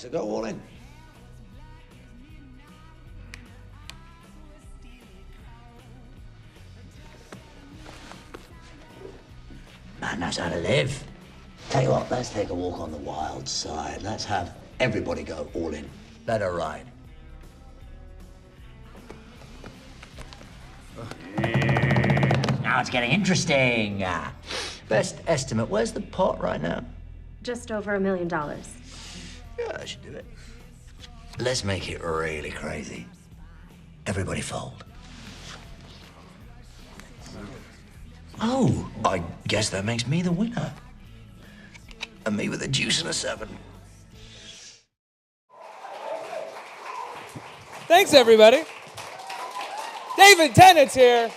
So go all in. Man knows how to live. Tell you what, let's take a walk on the wild side. Let's have everybody go all in. Let her ride. Now it's getting interesting. Best estimate, where's the pot right now? Just over $1 million. Yeah, that should do it. Let's make it really crazy. Everybody fold. Oh, I guess that makes me the winner. And me with a deuce and a 7. Thanks, everybody. David Tennant's here.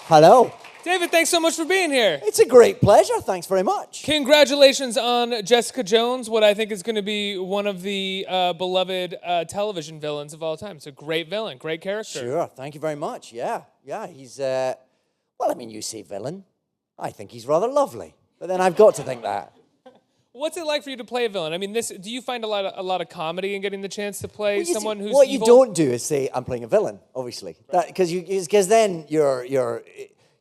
Hello. David, thanks so much for being here. It's a great pleasure. Thanks very much. Congratulations on Jessica Jones, what I think is going to be one of the beloved television villains of all time. It's a great villain, great character. Sure. Thank you very much. Yeah. He's, well, I mean, you say villain. I think he's rather lovely. But then I've got to think that. What's it like for you to play a villain? I mean, do you find a lot of comedy in getting the chance to play someone who's what evil? you don't do is say, I'm playing a villain, obviously. Because then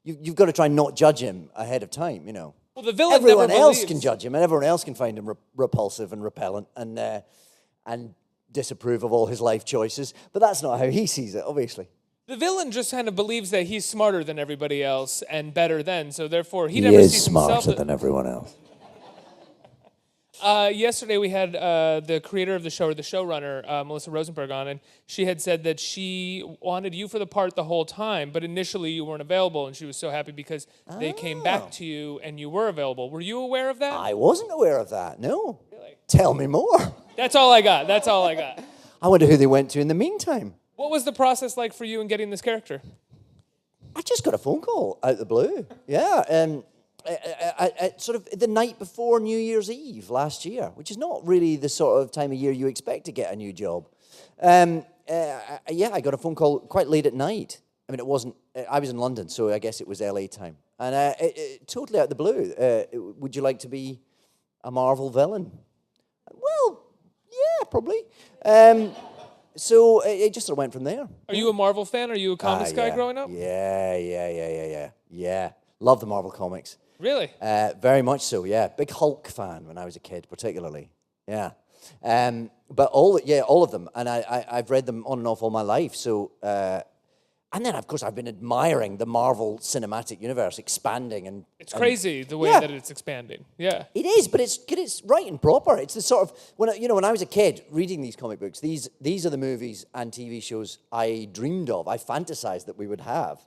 you've got to try and not judge him ahead of time, you know. Well, the villain everyone never else believes. can judge him, and everyone else can find him repulsive and repellent and disapprove of all his life choices. But that's not how he sees it, obviously. The villain just kind of believes that he's smarter than everybody else and better than, so therefore he never sees himself. He is smarter than everyone else. Yesterday we had the creator of the show, or the showrunner, Melissa Rosenberg, on, and she had said that she wanted you for the part the whole time, but initially you weren't available, and she was so happy because they came back to you and you were available. Were you aware of that? I wasn't aware of that, no. Really? Tell me more. That's all I got. That's all I got. I wonder who they went to in the meantime. What was the process like for you in getting this character? I just got a phone call out of the blue. Yeah, sort of the night before New Year's Eve last year, which is not really the sort of time of year you expect to get a new job. I got a phone call quite late at night. I mean, it wasn't, I was in London, so I guess it was LA time. And totally out of the blue, would you like to be a Marvel villain? Well, yeah, probably. So it just sort of went from there. Are you a Marvel fan? Are you a comics guy growing up? Yeah. Love the Marvel comics. Really? Very much so, yeah. Big Hulk fan when I was a kid, particularly. Yeah. But all of them. And I've read them on and off all my life. So, and then, of course, I've been admiring the Marvel Cinematic Universe expanding. And it's crazy the way that it's expanding. Yeah. It is, but it's right and proper. It's the sort of, when I was a kid reading these comic books, these are the movies and TV shows I dreamed of, I fantasized that we would have.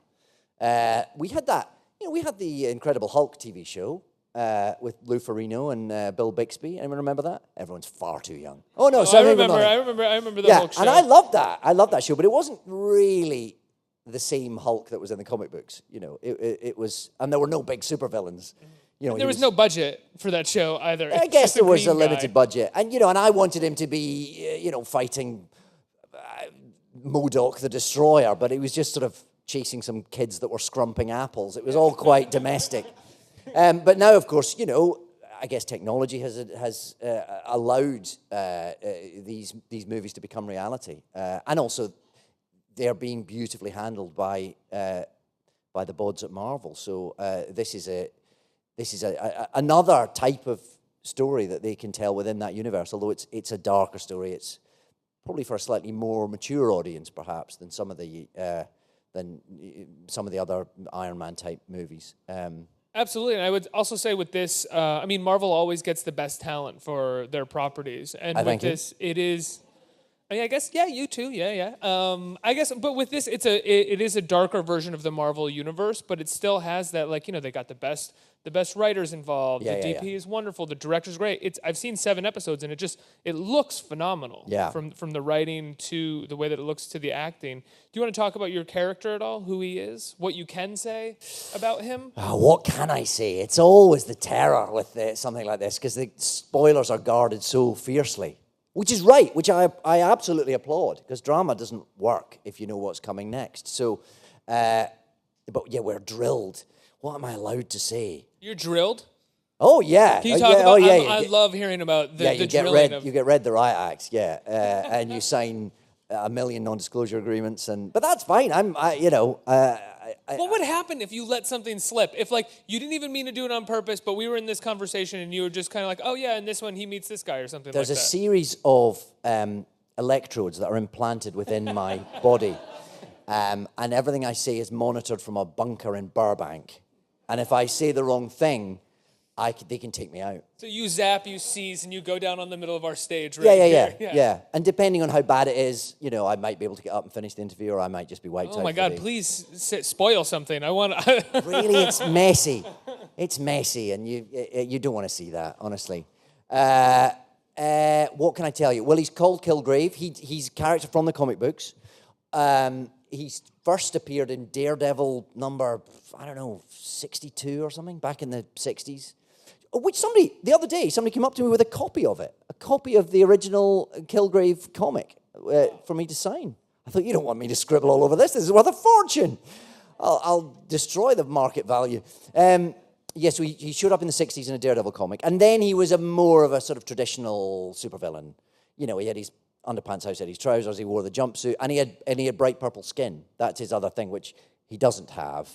We had that. We had the Incredible Hulk TV show with Lou Ferrigno and Bill Bixby. Anyone remember that? Everyone's far too young. Oh no, I remember the Hulk show. And I loved that. I loved that show, but it wasn't really the same Hulk that was in the comic books. It was, and there were no big supervillains. There was no budget for that show either. I guess there was a limited budget, and and I wanted him to be, fighting MODOK the Destroyer, but he was just sort of chasing some kids that were scrumping apples. It was all quite domestic. But now, of course, I guess technology has allowed these movies to become reality, and also they're being beautifully handled by the bods at Marvel. So this is another type of story that they can tell within that universe. Although it's a darker story, it's probably for a slightly more mature audience, perhaps, than some of the other Iron Man type movies. Absolutely, and I would also say with this, Marvel always gets the best talent for their properties, and with this, it is. I guess, yeah, you too, yeah. I guess, but with this, it is a darker version of the Marvel universe, but it still has that, they got the best writers involved. The DP is wonderful. The director's great. I've seen 7 episodes, and it looks phenomenal. Yeah. From the writing to the way that it looks to the acting. Do you want to talk about your character at all? Who he is? What you can say about him? What can I say? It's always the terror with something like this, because the spoilers are guarded so fiercely. Which is right, which I absolutely applaud, because drama doesn't work if you know what's coming next. So, but yeah, we're drilled. What am I allowed to say? You're drilled? Oh yeah. Can you talk about? I love hearing about the you drilling you get read the riot acts, and you sign 1 million non-disclosure agreements, but that's fine. What would happen if you let something slip? If like you didn't even mean to do it on purpose, but we were in this conversation and you were just kind of like, oh yeah, in this one he meets this guy or something There's like that. There's a series of electrodes that are implanted within my body, and everything I say is monitored from a bunker in Burbank. And if I say the wrong thing, they can take me out. So you zap, you seize, and you go down on the middle of our stage, right? Yeah. And depending on how bad it is, I might be able to get up and finish the interview, or I might just be wiped out. Oh my God, please spoil something. I want Really, it's messy. It's messy, and you don't want to see that, honestly. What can I tell you? Well, he's called Kilgrave. He's a character from the comic books. He's first appeared in Daredevil number, 62 or something, back in the 60s. Which the other day, somebody came up to me with a copy of it. A copy of the original Kilgrave comic for me to sign. I thought, you don't want me to scribble all over this. This is worth a fortune. I'll destroy the market value. So he showed up in the 60s in a Daredevil comic. And then he was more of a sort of traditional supervillain. He had his underpants outside his trousers, he wore the jumpsuit, and he had bright purple skin. That's his other thing, which he doesn't have,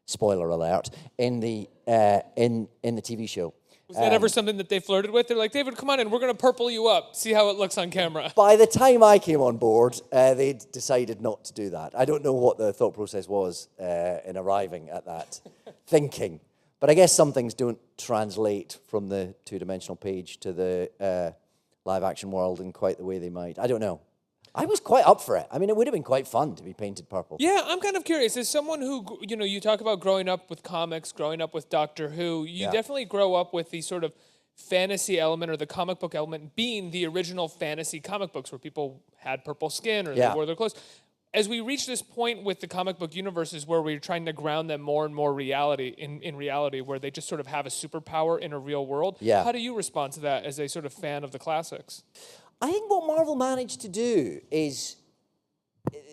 spoiler alert, in the TV show. Was that ever something that they flirted with? They're like, David, come on in, we're going to purple you up, see how it looks on camera. By the time I came on board, they'd decided not to do that. I don't know what the thought process was in arriving at that thinking. But I guess some things don't translate from the two-dimensional page to the live-action world in quite the way they might. I don't know. I was quite up for it. I mean, it would have been quite fun to be painted purple. Yeah, I'm kind of curious. As someone who, you talk about growing up with comics, growing up with Doctor Who, you definitely grow up with the sort of fantasy element or the comic book element being the original fantasy comic books where people had purple skin or they wore their clothes. As we reach this point with the comic book universes where we're trying to ground them more and more in reality, where they just sort of have a superpower in a real world, how do you respond to that as a sort of fan of the classics? I think what Marvel managed to do is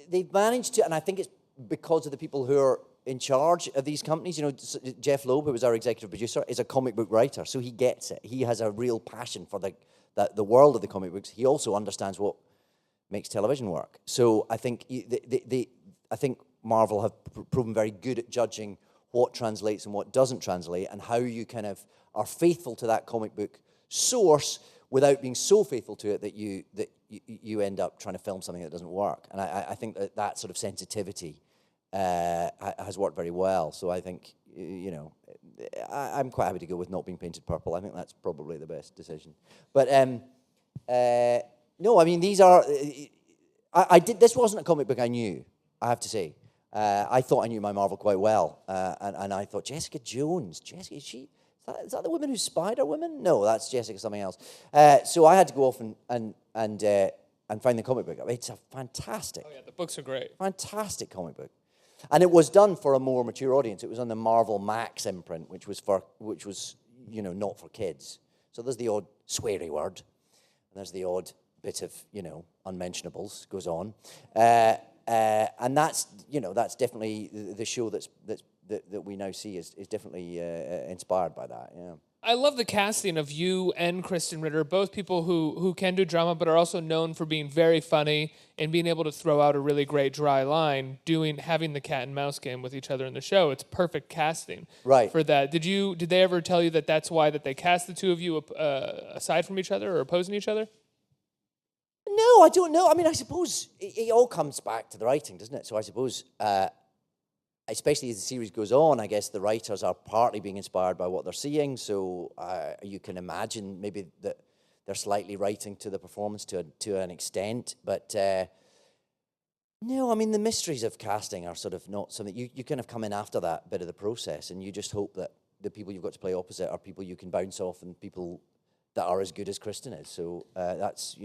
they've managed to, and I think it's because of the people who are in charge of these companies. Jeff Loeb, who was our executive producer, is a comic book writer, so he gets it. He has a real passion for the world of the comic books. He also understands what makes television work. So I think I think Marvel have proven very good at judging what translates and what doesn't translate, and how you kind of are faithful to that comic book source without being so faithful to it that you end up trying to film something that doesn't work. And I think that sort of sensitivity has worked very well. So I think, I'm quite happy to go with not being painted purple. I think that's probably the best decision. But no, I mean, these are... This wasn't a comic book I knew, I have to say. I thought I knew my Marvel quite well. And I thought, Jessica Jones, is that the woman who's Spider-Woman? No, that's Jessica something else. So I had to go off and find the comic book. It's a fantastic... Oh yeah, the books are great. Fantastic comic book. And it was done for a more mature audience. It was on the Marvel Max imprint, which was not for kids. So there's the odd sweary word, and there's the odd bit of, unmentionables goes on. And that's definitely the show that we now see is definitely inspired by that. Yeah. I love the casting of you and Kristen Ritter, both people who can do drama but are also known for being very funny and being able to throw out a really great dry line, having the cat and mouse game with each other in the show. It's perfect casting for that. Did they ever tell you that that's why that they cast the two of you aside from each other or opposing each other? No, I don't know. I mean, I suppose it all comes back to the writing, doesn't it? So I suppose, especially as the series goes on, I guess the writers are partly being inspired by what they're seeing. So you can imagine maybe that they're slightly writing to the performance to an extent. But no, I mean, the mysteries of casting are sort of not something... You kind of come in after that bit of the process, and you just hope that the people you've got to play opposite are people you can bounce off and people that are as good as Kristen is. So that's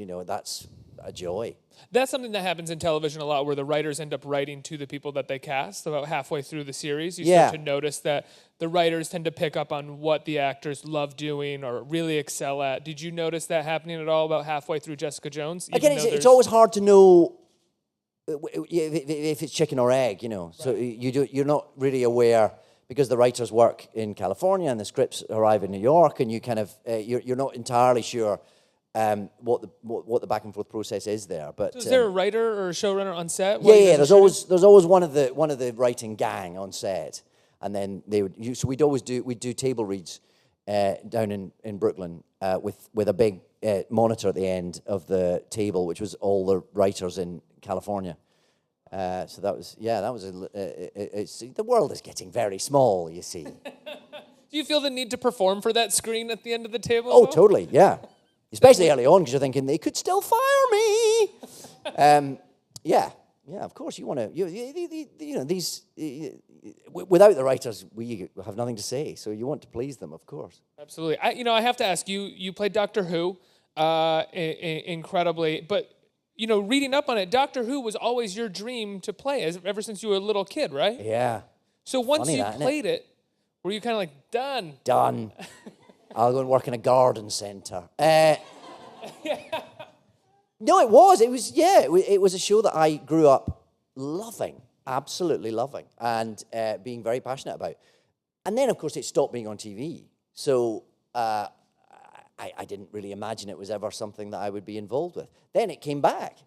a joy. That's something that happens in television a lot, where the writers end up writing to the people that they cast about halfway through the series. You start to notice that the writers tend to pick up on what the actors love doing or really excel at. Did you notice that happening at all about halfway through Jessica Jones? Again, it's always hard to know if it's chicken or egg, Right. So you're not really aware, because the writers work in California and the scripts arrive in New York, and you kind of you're not entirely sure what the back and forth process is there. But so is there a writer or a showrunner on set? Yeah. There's always one of the writing gang on set, and then we'd do table reads down in Brooklyn with a big monitor at the end of the table, which was all the writers in California. So that was the world is getting very small, you see. Do you feel the need to perform for that screen at the end of the table? Oh, totally, yeah. Especially early on, because you're thinking they could still fire me. Yeah, of course you want to. These without the writers, we have nothing to say. So you want to please them, of course. Absolutely. I have to ask you. You played Doctor Who, incredibly, but. Reading up on it, Doctor Who was always your dream to play ever since you were a little kid, right? Yeah. So once you played it, were you kind of like, done? Done. I'll go and work in a garden centre. No, it was. It was a show that I grew up loving, absolutely loving, and being very passionate about. And then, of course, it stopped being on TV. So I didn't really imagine it was ever something that I would be involved with. Then it came back.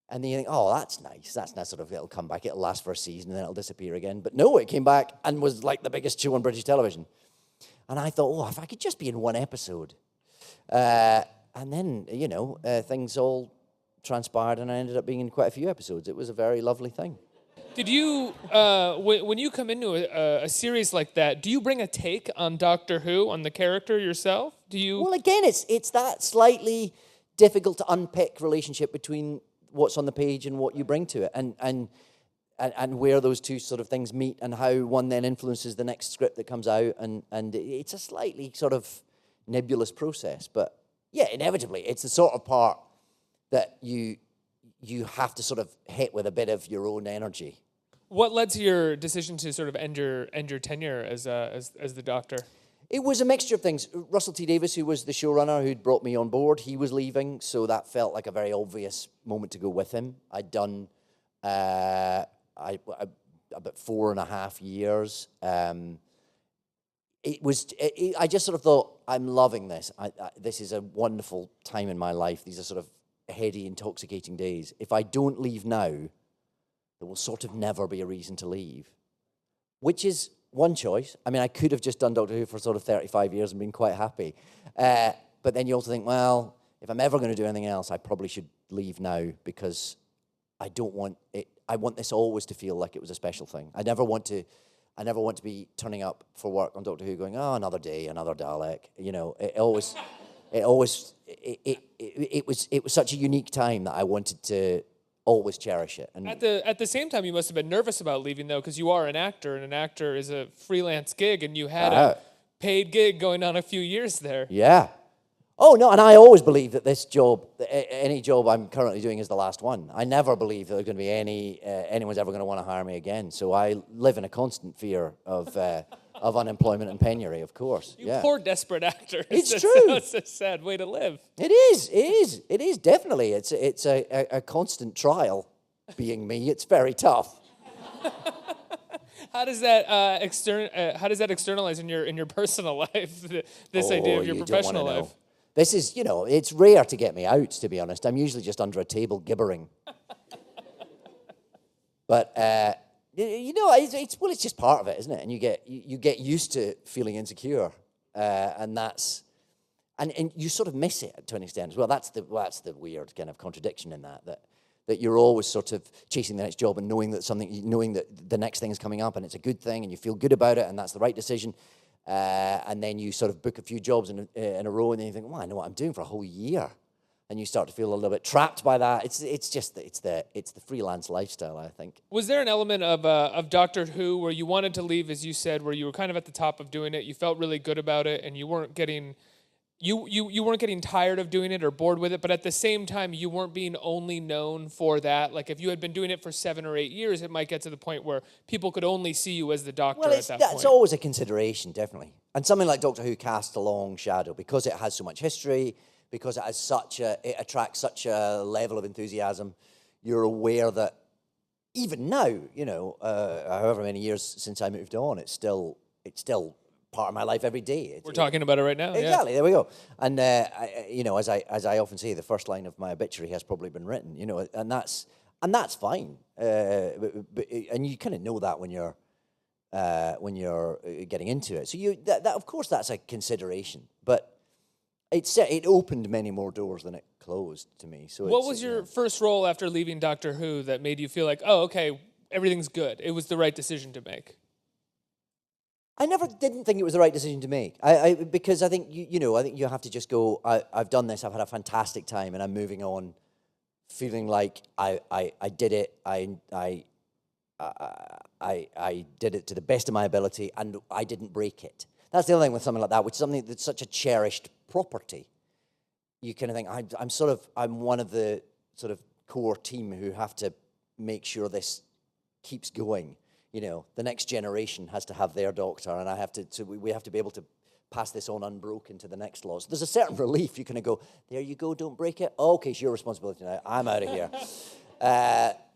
And then you think, oh, that's nice. That's not sort of, it'll come back, it'll last for a season, and then it'll disappear again. But no, it came back and was like the biggest show on British television. And I thought, oh, if I could just be in one episode. And then, things all transpired, and I ended up being in quite a few episodes. It was a very lovely thing. Did you, when you come into a series like that, do you bring a take on Doctor Who, on the character yourself? Do you? Well, again, it's that slightly difficult to unpick relationship between what's on the page and what you bring to it, and where those two sort of things meet, and how one then influences the next script that comes out, and it's a slightly sort of nebulous process. But yeah, inevitably, it's the sort of part that you have to sort of hit with a bit of your own energy. What led to your decision to sort of end your tenure as the Doctor? It was a mixture of things. Russell T Davies, who was the showrunner who'd brought me on board, he was leaving, so that felt like a very obvious moment to go with him. I'd done about 4.5 years. I just sort of thought, I'm loving this. This is a wonderful time in my life. These are sort of heady, intoxicating days. If I don't leave now, there will sort of never be a reason to leave, which is one choice. I mean, I could have just done Doctor Who for sort of 35 years and been quite happy. But then you also think, well, if I'm ever going to do anything else, I probably should leave now, because I don't want it. I want this always to feel like it was a special thing. I never want to be turning up for work on Doctor Who going, oh, another day, another Dalek. It was such a unique time that I wanted to always cherish it. And at the same time, you must have been nervous about leaving, though, because you are an actor, and an actor is a freelance gig, and you had a paid gig going on a few years there. Yeah. Oh, no, and I always believe that this job, any job I'm currently doing, is the last one. I never believe that there's going to be anyone's ever going to want to hire me again. So I live in a constant fear of unemployment and penury, of course. You poor desperate actor. It's true. It's a sad way to live. It is, definitely. It's a constant trial being me. It's very tough. How does that externalize in your personal life? This idea of your professional life. This is, it's rare to get me out, to be honest. I'm usually just under a table gibbering. But it's just part of it, isn't it? And you get used to feeling insecure, and you sort of miss it to an extent as well. That's the weird kind of contradiction in that you're always sort of chasing the next job and knowing that the next thing is coming up and it's a good thing and you feel good about it and that's the right decision. And then you sort of book a few jobs in a row, and then you think, well, I know what I'm doing for a whole year, and you start to feel a little bit trapped by that. It's the freelance lifestyle, I think. Was there an element of Doctor Who where you wanted to leave, as you said, where you were kind of at the top of doing it, you felt really good about it, and you weren't getting you weren't getting tired of doing it or bored with it, but at the same time, you weren't being only known for that? Like, if you had been doing it for 7 or 8 years, it might get to the point where people could only see you as the Doctor at that point. It's always a consideration, definitely. And something like Doctor Who casts a long shadow because it has so much history, because it attracts such a level of enthusiasm. You're aware that even now, however many years since I moved on, it's still part of my life every day. We're talking about it right now. Exactly. Yeah. There we go. And as I often say, the first line of my obituary has probably been written. And that's fine. And you kind of know that when you're getting into it. So that of course that's a consideration, but it opened many more doors than it closed to me. So what was your first role after leaving Doctor Who that made you feel like, oh, okay, everything's good? It was the right decision to make. I never didn't think it was the right decision to make. Because I think I think you have to just go. I've done this. I've had a fantastic time, and I'm moving on, feeling like I did it. I did it to the best of my ability, and I didn't break it. That's the other thing with something like that, which is something that's such a cherished property. You kind of think I'm one of the sort of core team who have to make sure this keeps going. The next generation has to have their Doctor, and we have to be able to pass this on unbroken to the next lot. So there's a certain relief. You kind of go, there you go, don't break it. Oh, okay, it's your responsibility now. I'm out of here.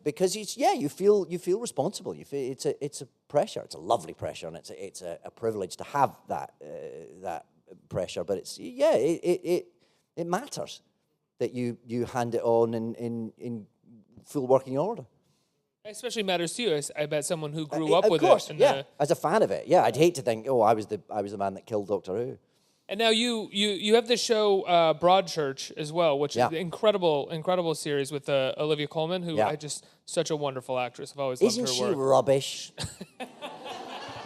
Because you feel responsible. You feel it's a pressure. It's a lovely pressure, and it's a privilege to have that pressure. But it matters that you hand it on in full working order. It especially matters to you. I bet someone who grew up with course, it. Yeah, as a fan of it. Yeah, I'd hate to think, I was the man that killed Doctor Who. And now you have the show Broadchurch as well, which is an incredible series with Olivia Colman, who such a wonderful actress. I've always loved her work. Isn't she rubbish?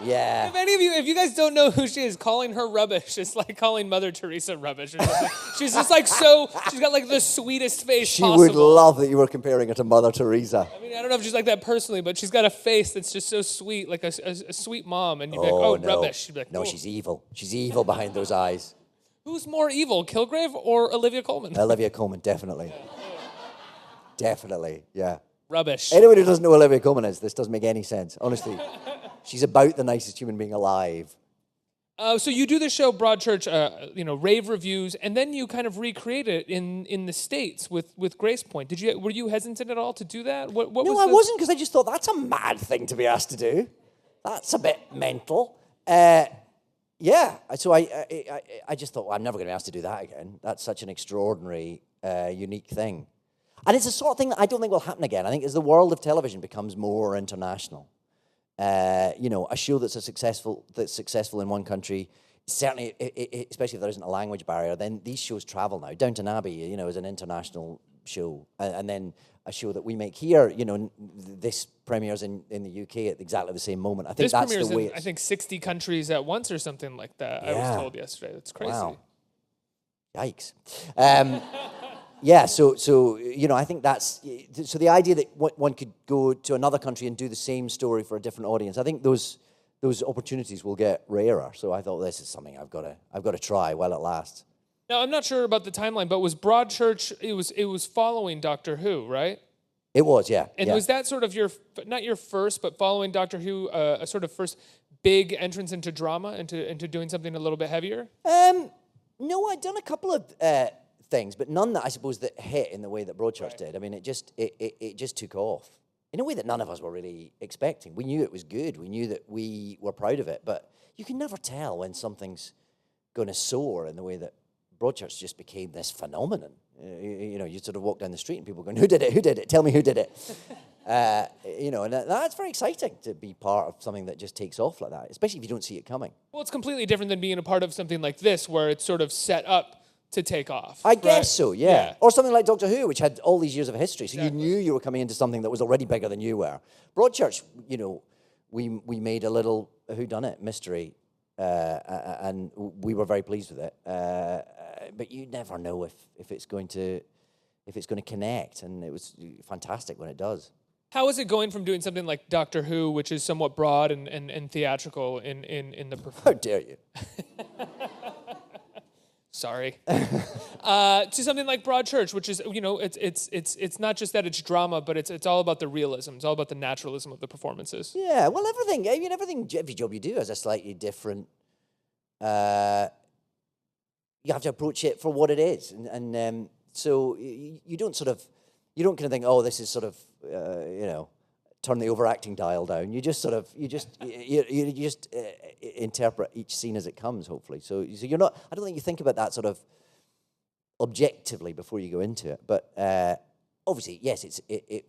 Yeah. If you guys don't know who she is, calling her rubbish is like calling Mother Teresa rubbish. Or something. She's just like she's got like the sweetest face possible. She would love that you were comparing her to Mother Teresa. I mean, I don't know if she's like that personally, but she's got a face that's just so sweet, like a sweet mom. And you'd be like, no. rubbish. She'd be like, no, she's evil. She's evil behind those eyes. Who's more evil, Kilgrave or Olivia Colman? Olivia Colman, definitely. Definitely, yeah. Rubbish. Anyone who doesn't know who Olivia Colman is, this doesn't make any sense. Honestly, she's about the nicest human being alive. So you do the show Broadchurch, rave reviews, and then you kind of recreate it in the States with Grace Point. Were you hesitant at all to do that? No, I wasn't, because I just thought that's a mad thing to be asked to do. That's a bit mental. Yeah, so I just thought, well, I'm never going to be asked to do that again. That's such an extraordinary, unique thing. And it's the sort of thing that I don't think will happen again. I think as the world of television becomes more international, a show that's successful in one country, certainly, especially if there isn't a language barrier, then these shows travel now. Downton Abbey, is an international show. And then a show that we make here, this premieres in the UK at exactly the same moment. I think that's the way. I think 60 countries at once or something like that. Yeah. I was told yesterday. That's crazy. Wow. Yikes. Yeah, so I think that's so the idea that one could go to another country and do the same story for a different audience. I think those opportunities will get rarer. So I thought, this is something I've got to try while it lasts. Now, I'm not sure about the timeline, but was Broadchurch, it was following Doctor Who, right? It was, yeah. And was that sort of not your first, but following Doctor Who, a sort of first big entrance into drama, into doing something a little bit heavier? No, I'd done a couple of things, but none that I suppose that hit in the way that Broadchurch did. I mean, it just took off in a way that none of us were really expecting. We knew it was good. We knew that we were proud of it, but you can never tell when something's going to soar in the way that Broadchurch just became this phenomenon. You sort of walk down the street and people going, who did it? Who did it? Tell me who did it. And that's very exciting to be part of something that just takes off like that, especially if you don't see it coming. Well, it's completely different than being a part of something like this, where it's sort of set up to take off. I guess so, yeah. Or something like Doctor Who, which had all these years of history, so you knew you were coming into something that was already bigger than you were. Broadchurch, we made a little whodunit mystery, and we were very pleased with it. But you never know if it's going to connect, and it was fantastic when it does. How is it going from doing something like Doctor Who, which is somewhat broad and theatrical in the performance? How dare you? Sorry. To something like Broadchurch, which is, it's not just that it's drama, but it's all about the realism. It's all about the naturalism of the performances. Yeah, well, every job you do has a slightly different. You have to approach it for what it is, and so you don't kind of think, oh, this is sort of turn the overacting dial down. You just interpret each scene as it comes, hopefully. So you're not, I don't think you think about that sort of objectively before you go into it. But obviously, yes, it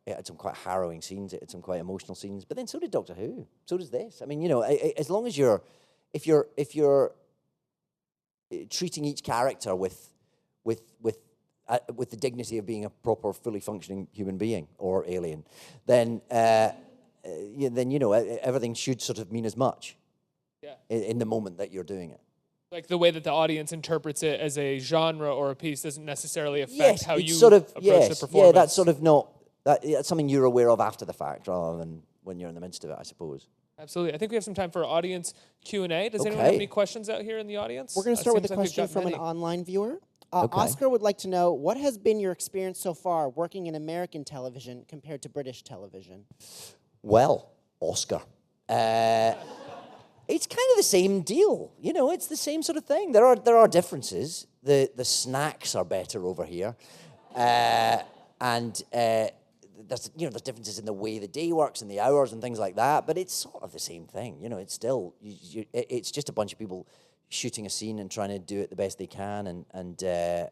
had some quite harrowing scenes, it had some quite emotional scenes, but then so did Doctor Who. So does this. I mean, as long as if you're treating each character with the dignity of being a proper, fully functioning human being or alien, then everything should sort of mean as much. Yeah. In the moment that you're doing it. Like the way that the audience interprets it as a genre or a piece doesn't necessarily affect how you sort of, approach the performance. Yeah, that's sort of not, that's something you're aware of after the fact rather than when you're in the midst of it, I suppose. Absolutely. I think we have some time for audience Q&A. Does anyone have any questions out here in the audience? We're going to start with a question from an online viewer. Oscar would like to know, what has been your experience so far working in American television compared to British television? Well, Oscar. It's kind of the same deal. It's the same sort of thing. There are differences. The snacks are better over here. And there's differences in the way the day works and the hours and things like that, but it's sort of the same thing. It's still, it's just a bunch of people shooting a scene and trying to do it the best they can. And there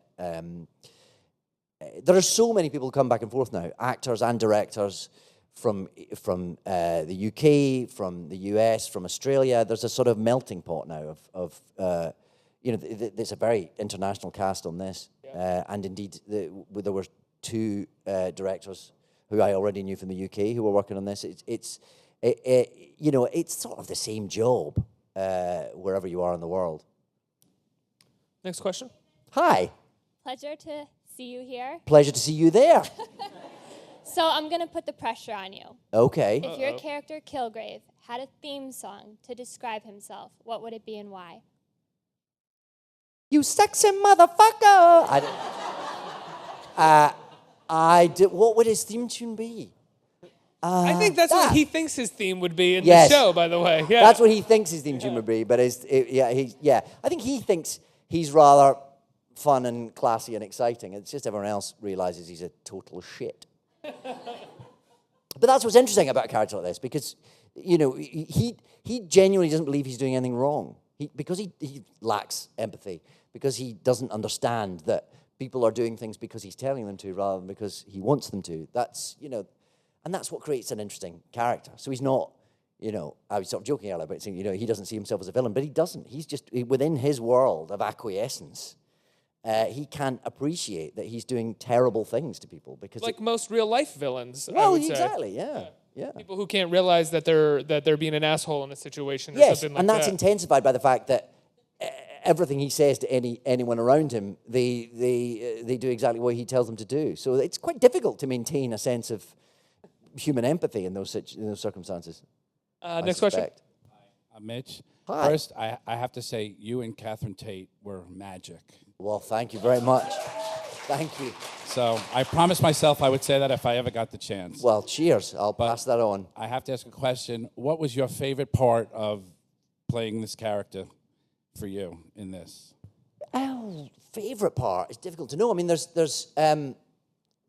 are so many people come back and forth now, actors and directors from the UK, from the US, from Australia. There's a sort of melting pot now of there's a very international cast on this. Yeah. And indeed, there were 2 directors who I already knew from the UK who were working on this. It's sort of the same job wherever you are in the world. Next question. Hi. Pleasure to see you here. Pleasure to see you there. So I'm going to put the pressure on you. Okay. If your character, Kilgrave, had a theme song to describe himself, what would it be and why? You sexy motherfucker! What would his theme tune be? I think that's what he thinks his theme would be in the show, by the way. Yeah. That's what he thinks his theme tune would be, but I think he thinks he's rather fun and classy and exciting. It's just everyone else realizes he's a total shit. But that's what's interesting about a character like this, because he genuinely doesn't believe he's doing anything wrong. Because he lacks empathy, because he doesn't understand that people are doing things because he's telling them to rather than because he wants them to. That's and that's what creates an interesting character. So he's not, I was sort of joking earlier about saying, he doesn't see himself as a villain, but he doesn't. He's just within his world of acquiescence. He can't appreciate that he's doing terrible things to people because like most real life villains. Well, I would exactly, say. Yeah. People who can't realize that they're being an asshole in a situation or yes, something like and that's that. intensified by the fact that everything he says to anyone around him, they do exactly what he tells them to do. So it's quite difficult to maintain a sense of human empathy in those circumstances. Next question. I'm Mitch. Hi. First, I have to say, you and Catherine Tate were magic. Well, thank you very much. Thank you. So I promised myself I would say that if I ever got the chance. Well, cheers. I'll pass that on. I have to ask a question. What was your favorite part of playing this character for you in this? Oh, favorite part? It's difficult to know. I mean, there's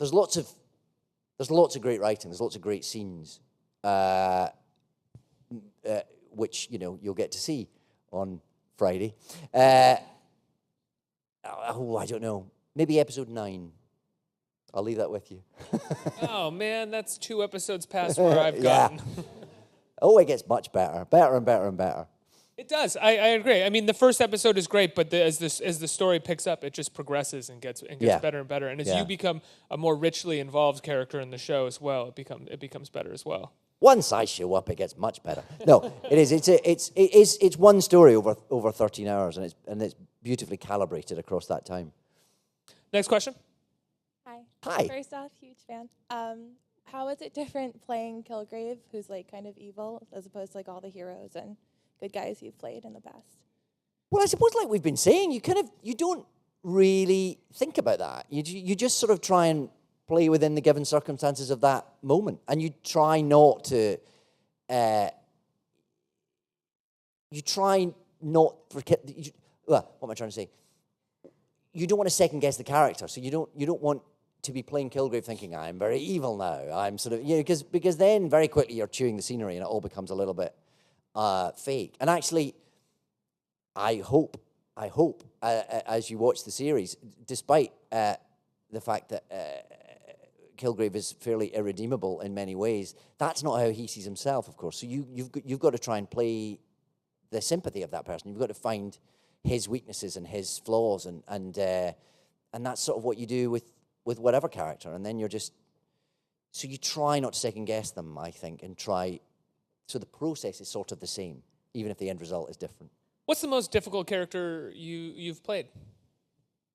lots of great writing. There's lots of great scenes, which you'll get to see on Friday. I don't know. Maybe episode 9. I'll leave that with you. Oh, man, that's 2 episodes past where I've gotten. Oh, it gets much better. Better and better and better. It does. I agree. I mean, the first episode is great, but as the story picks up, it just progresses and gets better and better. And as you become a more richly involved character in the show as well, it becomes better as well. Once I show up, it gets much better. No, it is. It's one story over 13 hours, and it's beautifully calibrated across that time. Next question. Hi. First off, huge fan. How is it different playing Kilgrave, who's like kind of evil, as opposed to like all the heroes and good guys you've played in the past? Well, I suppose, like we've been saying, you don't really think about that. You just sort of try and play within the given circumstances of that moment, and you try not to. You try not forget. Well, what am I trying to say? You don't want to second guess the character, so you don't want to be playing Kilgrave thinking, I'm very evil now. I'm sort of, because then very quickly you're chewing the scenery and it all becomes a little bit fake. And actually, I hope, as you watch the series, despite the fact that Kilgrave is fairly irredeemable in many ways, that's not how he sees himself, of course. So you've got to try and play the sympathy of that person. You've got to find his weaknesses and his flaws, and that's sort of what you do with whatever character. And then so you try not to second guess them, I think, so the process is sort of the same, even if the end result is different. What's the most difficult character you've played?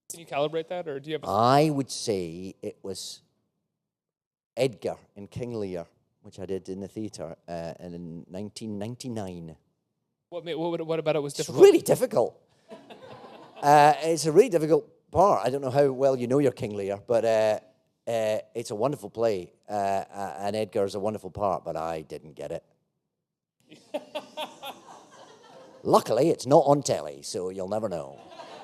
Can you calibrate that, or do you have? I would say it was Edgar in King Lear, which I did in the theatre in 1999. What about it was difficult? It's really difficult. It's a really difficult part. I don't know how well you know your King Lear, but it's a wonderful play, and Edgar's a wonderful part, but I didn't get it. Luckily, it's not on telly, so you'll never know.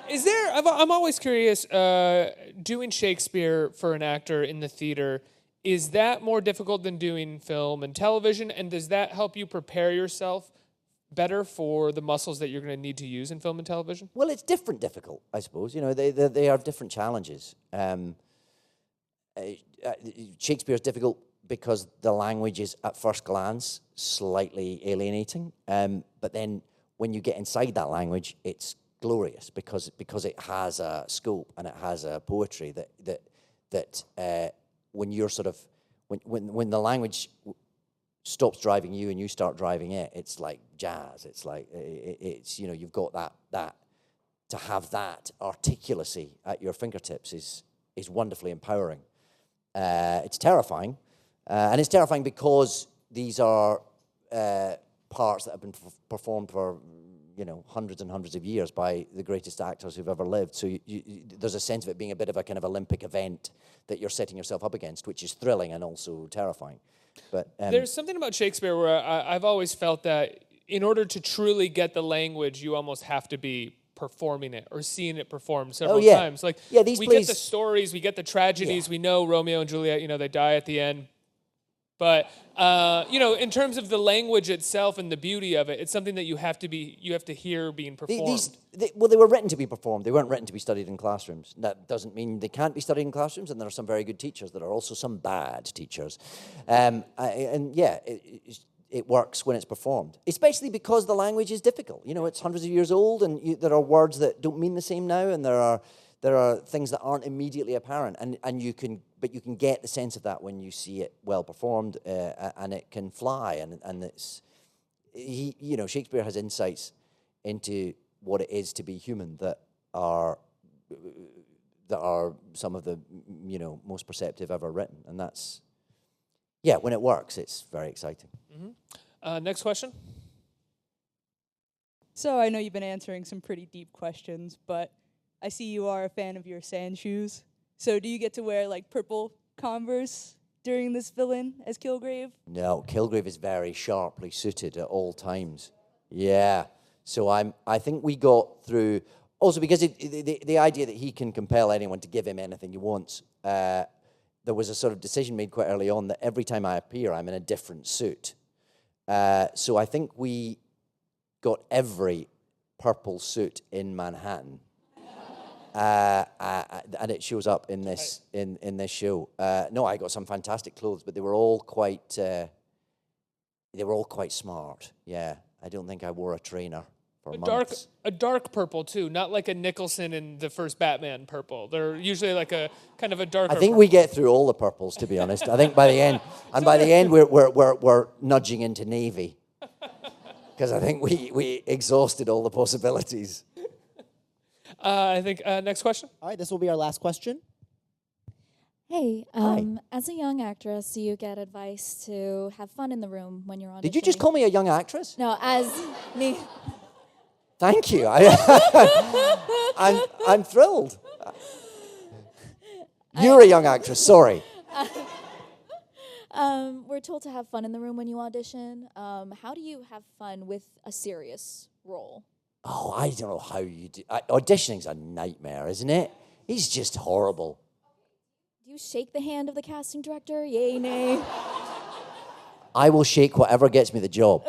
Is there? I'm always curious. Doing Shakespeare for an actor in the theater, is that more difficult than doing film and television? And does that help you prepare yourself better for the muscles that you're going to need to use in film and television? Well, it's difficult, I suppose. They are different challenges. Shakespeare's difficult because the language is, at first glance, slightly alienating. But then when you get inside that language, it's glorious because it has a scope and it has a poetry that when you're sort of when the language stops driving you and you start driving it, it's like jazz. It's like it's you've got that to have that articulacy at your fingertips is wonderfully empowering. It's terrifying, and it's terrifying because these are parts that have been performed for hundreds and hundreds of years by the greatest actors who've ever lived. So there's a sense of it being a bit of a kind of Olympic event that you're setting yourself up against, which is thrilling and also terrifying. But there's something about Shakespeare where I've always felt that in order to truly get the language, you almost have to be performing it or seeing it performed several times. Like these we plays, get the stories, we get the tragedies, we know Romeo and Juliet, they die at the end. But in terms of the language itself and the beauty of it, it's something that you have to hear being performed. They were written to be performed. They weren't written to be studied in classrooms. That doesn't mean they can't be studied in classrooms, and there are some very good teachers. There are also some bad teachers. It works when it's performed, especially because the language is difficult. It's hundreds of years old, and there are words that don't mean the same now, and there are things that aren't immediately apparent, and you can get the sense of that when you see it well performed, and it can fly, and it's Shakespeare has insights into what it is to be human that are some of the most perceptive ever written, and that's when it works, it's very exciting. Mm-hmm. Next question. So I know you've been answering some pretty deep questions, but I see you are a fan of your sand shoes. So do you get to wear purple Converse during this villain as Kilgrave? No, Kilgrave is very sharply suited at all times. Yeah. So I think we got through also because the idea that he can compel anyone to give him anything he wants. There was a sort of decision made quite early on that every time I appear, I'm in a different suit. So I think we got every purple suit in Manhattan. And it shows up in this this show. No, I got some fantastic clothes, but they were all quite smart. Yeah, I don't think I wore a trainer for months. A dark purple too, not like a Nicholson in the first Batman purple. They're usually like a kind of a darker. I think we get through all the purples, to be honest. I think by the end, we're nudging into navy because I think we exhausted all the possibilities. I think next question. All right, this will be our last question. Hey, as a young actress, do you get advice to have fun in the room when you're auditioning? Did you just call me a young actress? No, as me. Thank you. I'm thrilled. You're a young actress. Sorry. We're told to have fun in the room when you audition. How do you have fun with a serious role? Oh, I don't know how you do. Auditioning's a nightmare, isn't it? It's just horrible. Do you shake the hand of the casting director? Yay, nay? I will shake whatever gets me the job.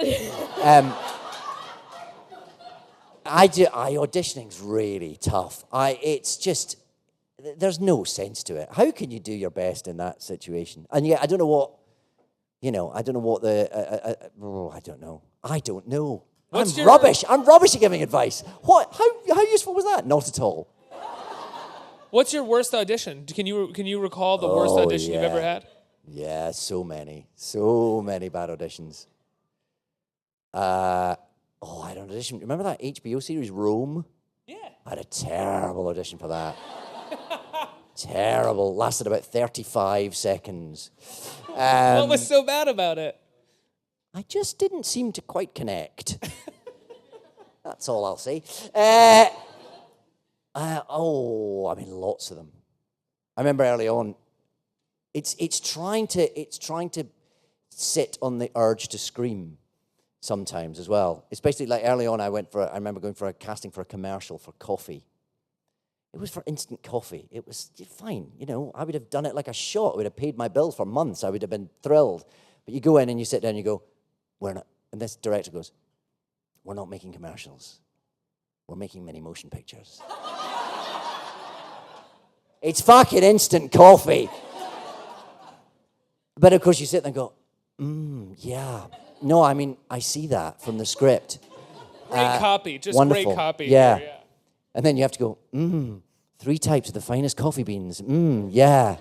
Auditioning's really tough. It's just, there's no sense to it. How can you do your best in that situation? And yeah, I don't know what I don't know. Rubbish. I'm rubbish at giving advice. What? How useful was that? Not at all. What's your worst audition? Can you recall the worst audition you've ever had? Yeah, so many bad auditions. I had an audition. Remember that HBO series Rome? Yeah. I had a terrible audition for that. Terrible. Lasted about 35 seconds. What was so bad about it? I just didn't seem to quite connect. That's all I'll say. Lots of them. I remember early on. It's trying to sit on the urge to scream sometimes as well. Especially like early on, I remember going for a casting for a commercial for coffee. It was for instant coffee. It was fine, I would have done it like a shot. I would have paid my bill for months. I would have been thrilled. But you go in and you sit down and you go, we're not. And this director goes, we're not making commercials. We're making mini motion pictures. It's fucking instant coffee. But of course you sit there and go, yeah. No, I mean, I see that from the script. Great copy, just wonderful. Great copy. Yeah. Here, yeah. And then you have to go, 3 types of the finest coffee beans. Yeah.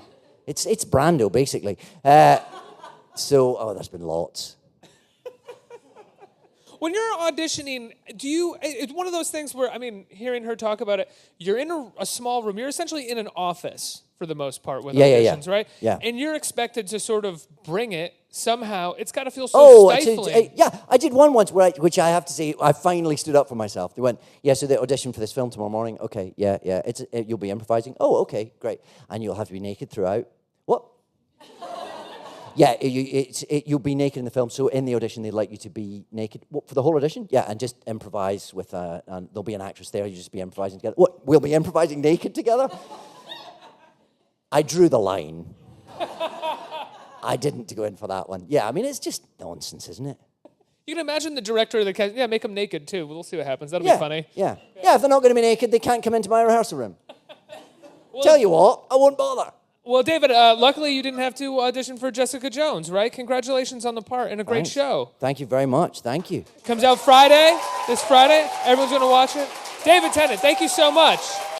It's Brando, basically. There's been lots. When you're auditioning, it's one of those things where, hearing her talk about it, you're in a small room. You're essentially in an office for the most part with auditions, right? Yeah. And you're expected to sort of bring it somehow. It's got to feel so stifling. I did one once which I have to say, I finally stood up for myself. They went, so they audition for this film tomorrow morning. Okay, yeah. You'll be improvising. Oh, okay, great. And you'll have to be naked throughout. What? Yeah, you'll be naked in the film. So in the audition, they'd like you to be naked. What, for the whole audition? Yeah, and just improvise with, and there'll be an actress there. You just be improvising together. What? We'll be improvising naked together? I drew the line. I didn't go in for that one. Yeah, it's just nonsense, isn't it? You can imagine the director of the cast. Yeah, make them naked too. We'll see what happens. That'll be funny. Yeah, if they're not going to be naked, they can't come into my rehearsal room. Tell you what, I won't bother. Well, David, luckily you didn't have to audition for Jessica Jones, right? Congratulations on the part and a great show. Thank you very much. Thank you. Comes out this Friday. Everyone's going to watch it. David Tennant, thank you so much.